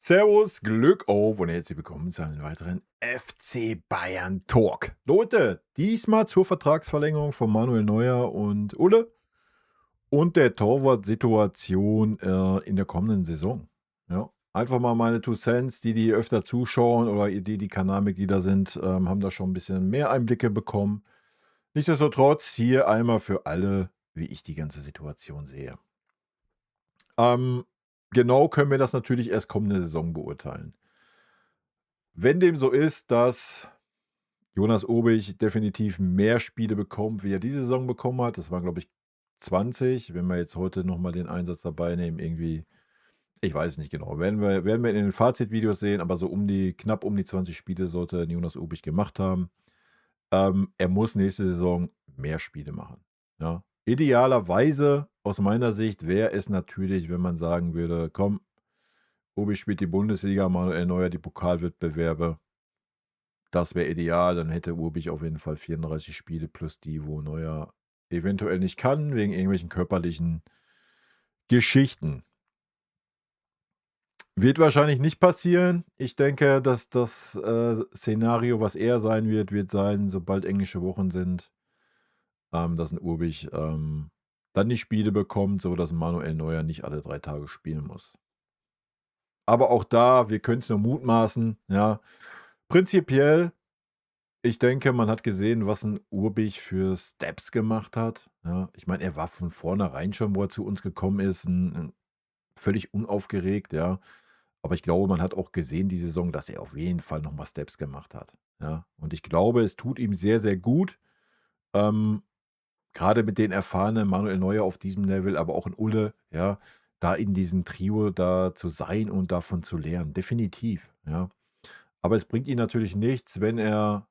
Servus, Glück auf und herzlich willkommen zu einem weiteren FC Bayern Talk. Leute, diesmal zur Vertragsverlängerung von Manuel Neuer und Ulle und der Torwart-Situation in der kommenden Saison. Ja, einfach mal meine Two Cents, die öfter zuschauen oder die Kanalmitglieder sind, haben da schon ein bisschen mehr Einblicke bekommen. Nichtsdestotrotz hier einmal für alle, wie ich die ganze Situation sehe. Ähm, genau können wir das natürlich erst kommende Saison beurteilen. Wenn dem so ist, dass Jonas Obich definitiv mehr Spiele bekommt, wie er diese Saison bekommen hat, das waren, glaube ich, 20. Wenn wir jetzt heute nochmal den Einsatz dabei nehmen, irgendwie, ich weiß nicht genau, werden wir in den Fazitvideos sehen, aber so knapp um die 20 Spiele sollte Jonas Obich gemacht haben. Er muss nächste Saison mehr Spiele machen. Ja. Idealerweise, aus meiner Sicht, wäre es natürlich, wenn man sagen würde, komm, Obich spielt die Bundesliga, Manuel Neuer die Pokalwettbewerbe. Das wäre ideal, dann hätte Urbich auf jeden Fall 34 Spiele plus die, wo Neuer eventuell nicht kann, wegen irgendwelchen körperlichen Geschichten. Wird wahrscheinlich nicht passieren. Ich denke, dass das Szenario, was eher sein wird sein, sobald englische Wochen sind, dass ein Urbich dann die Spiele bekommt, sodass Manuel Neuer nicht alle 3 Tage spielen muss. Aber auch da, wir können es nur mutmaßen, ja. Prinzipiell, ich denke, man hat gesehen, was ein Urbich für Steps gemacht hat, ja. Ich meine, er war von vornherein schon, wo er zu uns gekommen ist, 'n völlig unaufgeregt, ja. Aber ich glaube, man hat auch gesehen die Saison, dass er auf jeden Fall noch mal Steps gemacht hat, ja. Und ich glaube, es tut ihm sehr, sehr gut, ähm, grade mit den erfahrenen Manuel Neuer auf diesem Level, aber auch 'n Ulle, ja, da in diesem Trio da zu sein und davon zu lernen, definitiv, ja. Aber es bringt ihm natürlich nichts, wenn er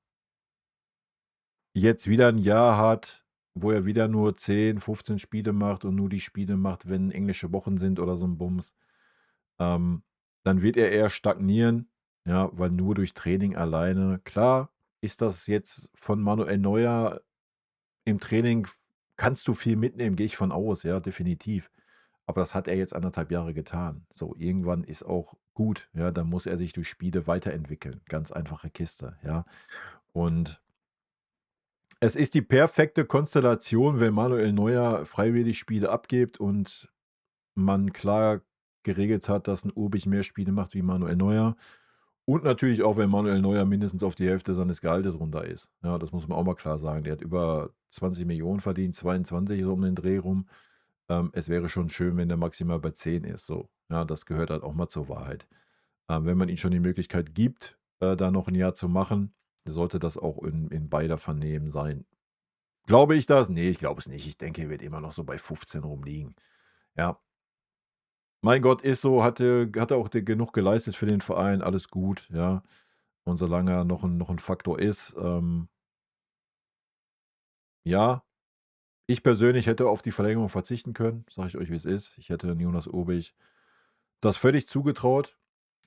jetzt wieder 'n Jahr hat, wo er wieder nur 10, 15 Spiele macht und nur die Spiele macht, wenn englische Wochen sind oder so 'n Bums. Ähm, Dann wird er eher stagnieren, ja, weil nur durch Training alleine klar ist das jetzt von Manuel Neuer im Training kannst du viel mitnehmen, gehe ich von aus, ja, definitiv. Aber das hat er jetzt 1,5 Jahre getan. So, irgendwann ist auch gut, ja, dann muss er sich durch Spiele weiterentwickeln. Ganz einfache Kiste, ja. Und es ist die perfekte Konstellation, wenn Manuel Neuer freiwillig Spiele abgibt und man klar geregelt hat, dass 'n Urbich mehr Spiele macht wie Manuel Neuer. Und natürlich auch, wenn Manuel Neuer mindestens auf die Hälfte seines Gehaltes runter ist. Ja, das muss man auch mal klar sagen. Der hat über 20 Millionen verdient, 22 so um den Dreh rum. Es wäre schon schön, wenn der maximal bei 10 ist, so. Ja, das gehört halt auch mal zur Wahrheit. Wenn man ihm schon die Möglichkeit gibt, da noch ein Jahr zu machen, sollte das auch in beider Vernehmen sein. Glaube ich das? Ne, ich glaube es nicht. Ich denke, er wird immer noch so bei 15 rumliegen. Ja. Mein Gott, ist so, hat er auch genug geleistet für den Verein, alles gut, ja. Und solange er noch 'n Faktor ist, ja, ich persönlich hätte auf die Verlängerung verzichten können, sage ich euch, wie es ist. Ich hätte Jonas Obich das völlig zugetraut,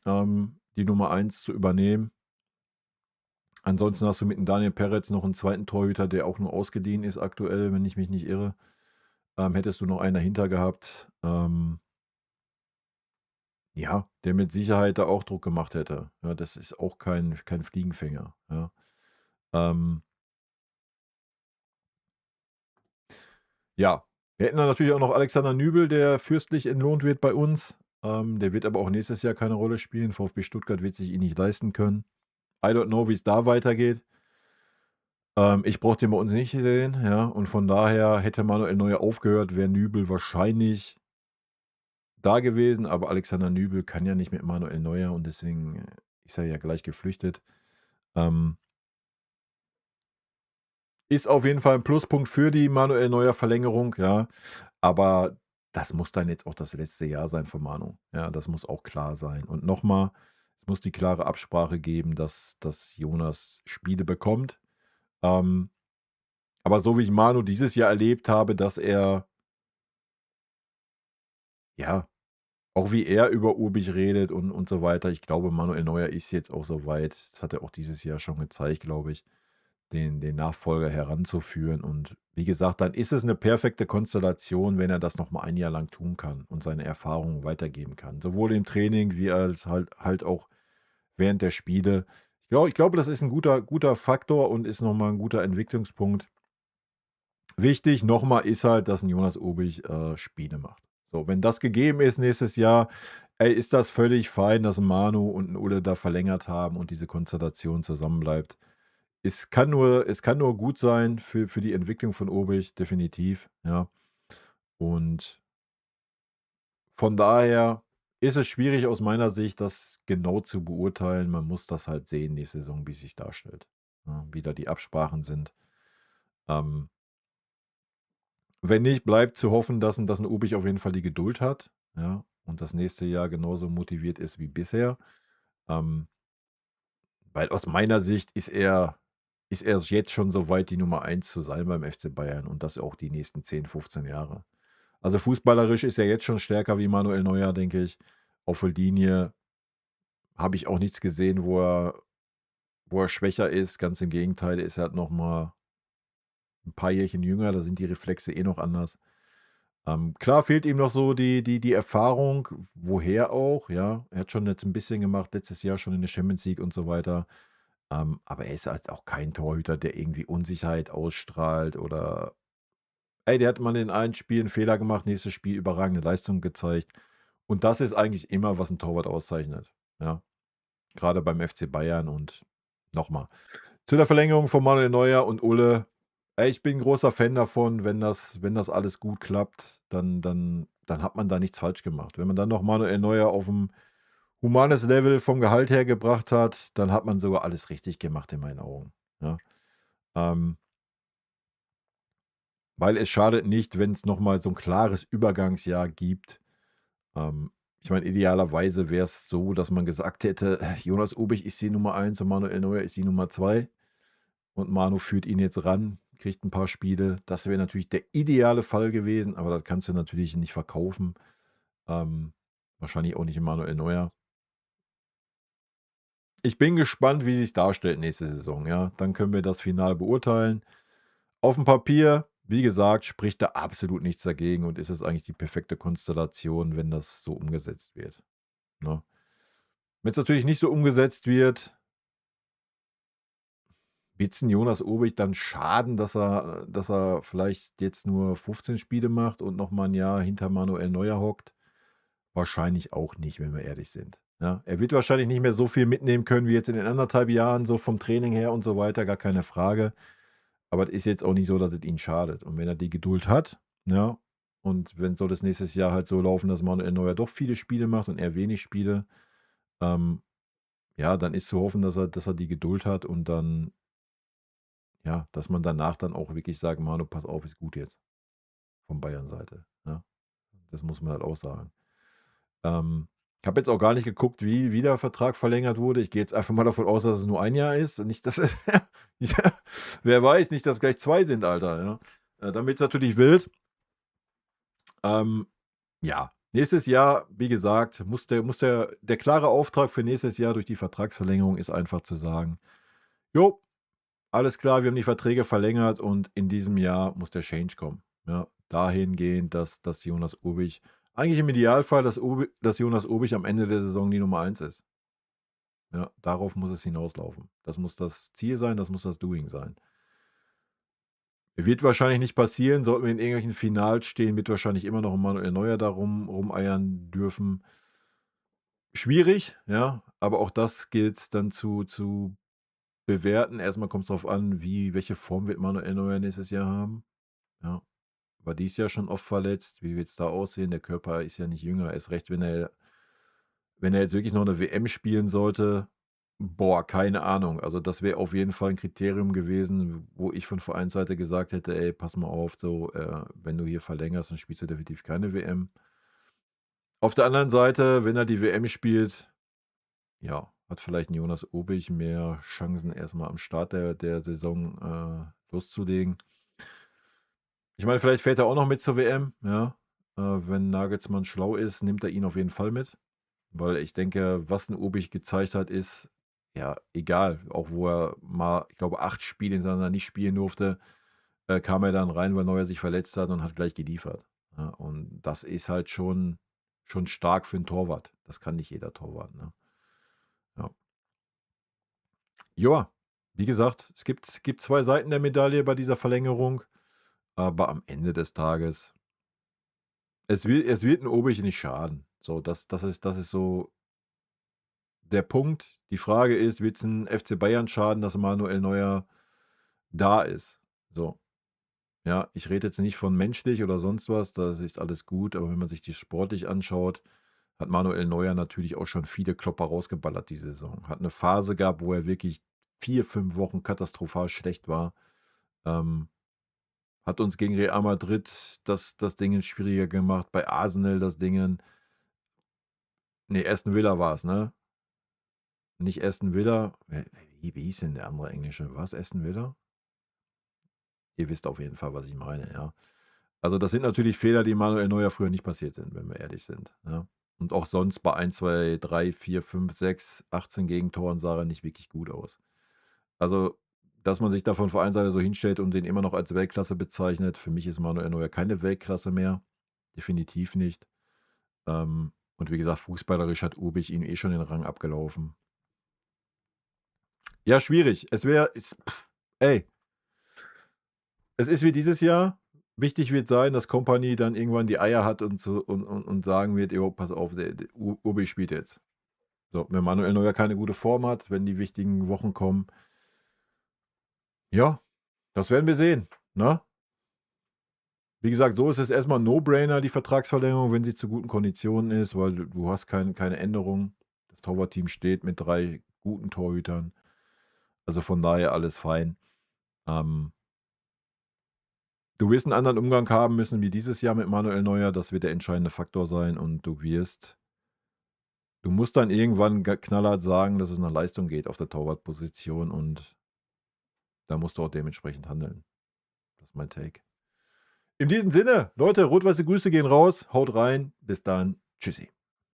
die Nummer 1 zu übernehmen. Ansonsten hast du mit dem Daniel Peretz noch einen zweiten Torhüter, der auch nur ausgeliehen ist aktuell, wenn ich mich nicht irre. Hättest du noch einen dahinter gehabt, ja, der mit Sicherheit da auch Druck gemacht hätte. Ja, das ist auch kein Fliegenfänger, ja. Ähm, ja, wir hätten dann natürlich auch noch Alexander Nübel, der fürstlich entlohnt wird bei uns. Der wird aber auch nächstes Jahr keine Rolle spielen. VfB Stuttgart wird sich ihn nicht leisten können. I don't know, wie es da weitergeht. Ich brauche den bei uns nicht sehen, ja, und von daher hätte Manuel Neuer aufgehört, wäre Nübel wahrscheinlich da gewesen, aber Alexander Nübel kann ja nicht mit Manuel Neuer und deswegen ist er ja gleich geflüchtet. Ähm, Ist auf jeden Fall ein Pluspunkt für die Manuel Neuer Verlängerung, ja, aber das muss dann jetzt auch das letzte Jahr sein von Manu. Ja, das muss auch klar sein. Und nochmal, es muss die klare Absprache geben, dass Jonas Spiele bekommt. Ähm, aber so wie ich Manu dieses Jahr erlebt habe, dass er ja, auch wie er über Urbich redet und so weiter. Ich glaube, Manuel Neuer ist jetzt auch so weit. Das hat er auch dieses Jahr schon gezeigt, glaube ich, den Nachfolger heranzuführen. Und wie gesagt, dann ist es eine perfekte Konstellation, wenn er das noch mal ein Jahr lang tun kann und seine Erfahrungen weitergeben kann, sowohl im Training wie als halt auch während der Spiele. Ich glaube, das ist ein guter Faktor und ist noch mal 'n guter Entwicklungspunkt. Wichtig nochmal ist halt, dass 'n Jonas Obich, Spiele macht. So, wenn das gegeben ist nächstes Jahr, ey, ist das völlig fein, dass 'n Manu und 'n Ulle da verlängert haben und diese Konstellation zusammenbleibt. Es kann nur gut sein für die Entwicklung von Obich, definitiv, ja. Und von daher ist es schwierig aus meiner Sicht, das genau zu beurteilen. Man muss das halt sehen nächste Saison, wie sich darstellt, ne, wie da die Absprachen sind. Ähm, wenn nicht, bleibt zu hoffen, dass 'n Obich auf jeden Fall die Geduld hat, ja, und das nächste Jahr genauso motiviert ist wie bisher. Ähm, weil aus meiner Sicht ist er jetzt schon so weit, die Nummer eins zu sein beim FC Bayern und das auch die nächsten 10, 15 Jahre. Also, fußballerisch ist er jetzt schon stärker wie Manuel Neuer, denke ich. Auf der Linie habe ich auch nichts gesehen, wo er schwächer ist. Ganz im Gegenteil, er ist halt noch mal 'n paar Jährchen jünger, da sind die Reflexe eh noch anders. Klar fehlt ihm noch so die Erfahrung, woher auch, ja. Er hat schon jetzt ein bisschen gemacht, letztes Jahr schon in der Champions League und so weiter. Aber er ist halt auch kein Torhüter, der irgendwie Unsicherheit ausstrahlt oder ey, der hat mal in einem Spiel 'n Fehler gemacht, nächstes Spiel überragende Leistung gezeigt. Und das ist eigentlich immer, was 'n Torwart auszeichnet, ja, grade beim FC Bayern und noch mal zu der Verlängerung von Manuel Neuer und Ulle. Ey, ich bin 'n großer Fan davon, wenn das alles gut klappt, dann hat man da nichts falsch gemacht. Wenn man dann noch Manuel Neuer auf'm humanes Level vom Gehalt her gebracht hat, dann hat man sogar alles richtig gemacht in meinen Augen, ja. Ähm, weil es schadet nicht, wenn's noch mal so 'n klares Übergangsjahr gibt. Ich meine, idealerweise wär's so, dass man gesagt hätte, Jonas Obich ist die Nummer eins und Manuel Neuer ist die Nummer 2 und Manu führt ihn jetzt ran, kriegt 'n paar Spiele. Das wäre natürlich der ideale Fall gewesen, aber das kannst du natürlich nicht verkaufen. Ähm, wahrscheinlich auch nicht Manuel Neuer. Ich bin gespannt, wie sich's darstellt nächste Saison, ja. Dann können wir das final beurteilen. Aufm Papier, wie gesagt, spricht da absolut nichts dagegen und ist es eigentlich die perfekte Konstellation, wenn das so umgesetzt wird, ne? Wenn's natürlich nicht so umgesetzt wird, wird's 'n Jonas Obich dann schaden, dass er vielleicht jetzt nur 15 Spiele macht und noch mal 'n Jahr hinter Manuel Neuer hockt? Wahrscheinlich auch nicht, wenn wir ehrlich sind, ja? Er wird wahrscheinlich nicht mehr so viel mitnehmen können wie jetzt in den 1,5 Jahren, so vom Training her und so weiter, gar keine Frage. Aber es ist jetzt auch nicht so, dass es ihn schadet. Und wenn er die Geduld hat, ja, und wenn soll das nächstes Jahr halt so laufen, dass Manuel Neuer doch viele Spiele macht und er wenig Spiele, ähm, ja, dann ist zu hoffen, dass er die Geduld hat und dann ja, dass man danach dann auch wirklich sagt: „Manu, pass auf, ist gut jetzt“, von Bayern-Seite, ne? Das muss man halt auch sagen. Ich habe jetzt auch gar nicht geguckt, wie der Vertrag verlängert wurde. Ich gehe jetzt einfach mal davon aus, dass es nur ein Jahr ist und nicht, dass es ja, wer weiß, nicht, dass gleich 2 sind, Alter, ja. Dann wird's natürlich wild. Ähm, ja, nächstes Jahr, wie gesagt, muss der klare Auftrag für nächstes Jahr durch die Vertragsverlängerung ist einfach zu sagen: „Jo, alles klar, wir haben die Verträge verlängert und in diesem Jahr muss der Change kommen.“ Ja, dahingehend, dass Jonas Obich eigentlich im Idealfall, dass Jonas Obich am Ende der Saison die Nummer eins ist. Ja, darauf muss es hinauslaufen. Das muss das Ziel sein, das muss das Doing sein. Wird wahrscheinlich nicht passieren, sollten wir in irgendwelchen Finals stehen, wird wahrscheinlich immer noch 'n Manuel Neuer da rumeiern dürfen. Schwierig, ja, aber auch das gilt dann zu bewerten. Erstmal kommt es drauf an, welche Form wird Manuel Neuer nächstes Jahr haben, ja. War dieses Jahr schon oft verletzt. Wie wird's da aussehen? Der Körper ist ja nicht jünger. Erst recht, wenn er jetzt wirklich noch 'ne WM spielen sollte. Boah, keine Ahnung. Also, das wäre auf jeden Fall 'n Kriterium gewesen, wo ich von Vereinsseite gesagt hätte: „Ey, pass mal auf, so, wenn du hier verlängerst, dann spielst du definitiv keine WM.“ Auf der anderen Seite, wenn er die WM spielt, ja, hat vielleicht 'n Jonas Obich mehr Chancen, erst mal am Start der Saison, loszulegen. Ich meine, vielleicht fährt er auch noch mit zur WM, ja. Wenn Nagelsmann schlau ist, nimmt er ihn auf jeden Fall mit, weil ich denke, was 'n Obich gezeigt hat, ist ja, egal, auch wo er mal, ich glaube, 8 Spiele hintereinander nicht spielen durfte, kam er dann rein, weil Neuer sich verletzt hat und hat gleich geliefert. Ja, und das ist halt schon stark für 'n Torwart. Das kann nicht jeder Torwart, ne? Ja. Ja, wie gesagt, es gibt 2 Seiten der Medaille bei dieser Verlängerung, aber am Ende des Tages es wird 'n Obich nicht schaden. So, das ist so der Punkt. Die Frage ist, wird's 'n FC Bayern schaden, dass Manuel Neuer da ist? So, ja, ich rede jetzt nicht von menschlich oder sonst was, das ist alles gut, aber wenn man sich das sportlich anschaut, hat Manuel Neuer natürlich auch schon viele Klopper rausgeballert diese Saison. Hat 'ne Phase gehabt, wo er wirklich 4, 5 Wochen katastrophal schlecht war. Ähm, Hat uns gegen Real Madrid das Dingen schwieriger gemacht, bei Arsenal das Dingen, ne, Aston Villa war's, ne? Nicht Aston Villa. Wie hieß denn der andere Englische? War's Aston Villa? Ihr wisst auf jeden Fall, was ich meine, ja. Also, das sind natürlich Fehler, die Manuel Neuer früher nicht passiert sind, wenn wir ehrlich sind, ja. Und auch sonst bei 1, 2, 3, 4, 5, 6, 18 Gegentoren sah er nicht wirklich gut aus. Also, dass man sich da von Vereinsseite so hinstellt und den immer noch als Weltklasse bezeichnet, für mich ist Manuel Neuer keine Weltklasse mehr, definitiv nicht. Und wie gesagt, fußballerisch hat Ubich ihm eh schon den Rang abgelaufen. Ja, schwierig. Ey, es ist wie dieses Jahr. Wichtig wird sein, dass Kompany dann irgendwann die Eier hat und so und sagen wird: „Jo, pass auf, der Ubich spielt jetzt.“ So, wenn Manuel Neuer keine gute Form hat, wenn die wichtigen Wochen kommen, ja, das werden wir sehen, ne? Wie gesagt, so ist es erstmal 'n No-Brainer, die Vertragsverlängerung, wenn sie zu guten Konditionen ist, weil du hast keine Änderung. Das Torwartteam steht mit 3 guten Torhütern. Also, von daher alles fein. Ähm, Du wirst 'n anderen Umgang haben müssen wie dieses Jahr mit Manuel Neuer. Das wird der entscheidende Faktor sein und du musst dann irgendwann knallhart sagen, dass es nach Leistung geht auf der Torwartposition und da musst du auch dementsprechend handeln. Das ist mein Take. In diesem Sinne, Leute, rot-weiße Grüße gehen raus. Haut rein. Bis dann. Tschüssi.